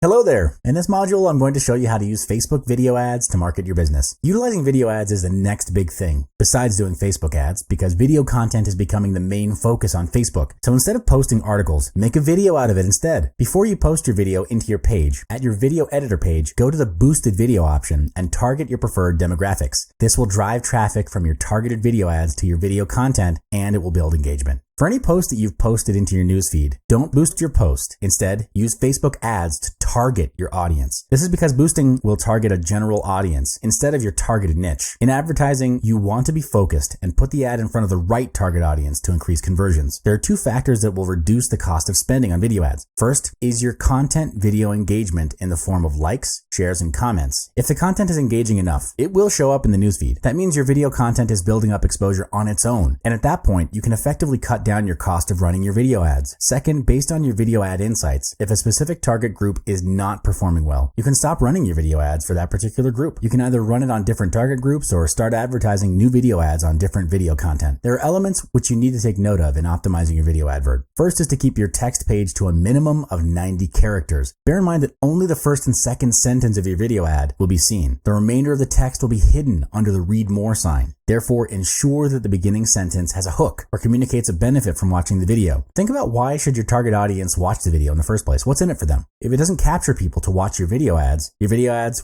Hello there! In this module, I'm going to show you how to use Facebook video ads to market your business. Utilizing video ads is the next big thing, besides doing Facebook ads, because video content is becoming the main focus on Facebook. So instead of posting articles, make a video out of it instead. Before you post your video into your page, at your video editor page, go to the boosted video option and target your preferred demographics. This will drive traffic from your targeted video ads to your video content, and it will build engagement. For any post that you've posted into your newsfeed, don't boost your post. Instead, use Facebook ads to target your audience. This is because boosting will target a general audience instead of your targeted niche. In advertising, you want to be focused and put the ad in front of the right target audience to increase conversions. There are two factors that will reduce the cost of spending on video ads. First is your content video engagement in the form of likes, shares, and comments. If the content is engaging enough, it will show up in the newsfeed. That means your video content is building up exposure on its own. And at that point, you can effectively cut down your cost of running your video ads. Second, based on your video ad insights, if a specific target group is not performing well, you can stop running your video ads for that particular group. You can either run it on different target groups or start advertising new video ads on different video content. There are elements which you need to take note of in optimizing your video advert. First is to keep your text page to a minimum of 90 characters. Bear in mind that only the first and second sentence of your video ad will be seen. The remainder of the text will be hidden under the read more sign. Therefore, ensure that the beginning sentence has a hook or communicates a benefit from watching the video. Think about why should your target audience watch the video in the first place? What's in it for them? If it doesn't capture people to watch your video ads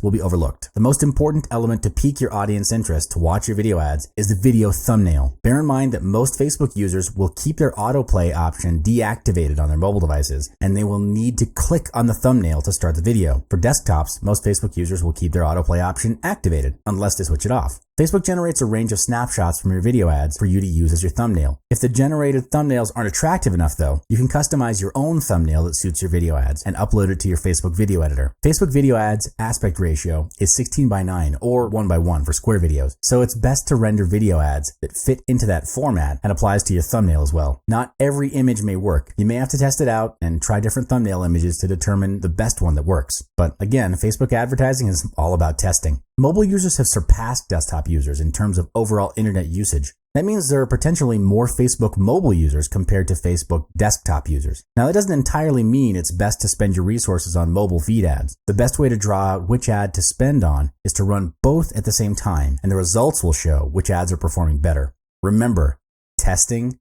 will be overlooked. The most important element to pique your audience interest to watch your video ads is the video thumbnail. Bear in mind that most Facebook users will keep their autoplay option deactivated on their mobile devices, and they will need to click on the thumbnail to start the video. For desktops, most Facebook users will keep their autoplay option activated unless they switch it off. Facebook generates a range of snapshots from your video ads for you to use as your thumbnail. If the generated thumbnails aren't attractive enough though, you can customize your own thumbnail that suits your video ads and upload it to your Facebook video editor. Facebook video ads aspect ratio is 16:9 or 1:1 for square videos, so it's best to render video ads that fit into that format and applies to your thumbnail as well. Not every image may work. You may have to test it out and try different thumbnail images to determine the best one that works. But again, Facebook advertising is all about testing. Mobile users have surpassed desktop users in terms of overall internet usage. That means there are potentially more Facebook mobile users compared to Facebook desktop users. Now, that doesn't entirely mean it's best to spend your resources on mobile feed ads. The best way to draw out which ad to spend on is to run both at the same time, and the results will show which ads are performing better. Remember, testing,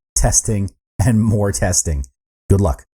and more testing. Good luck.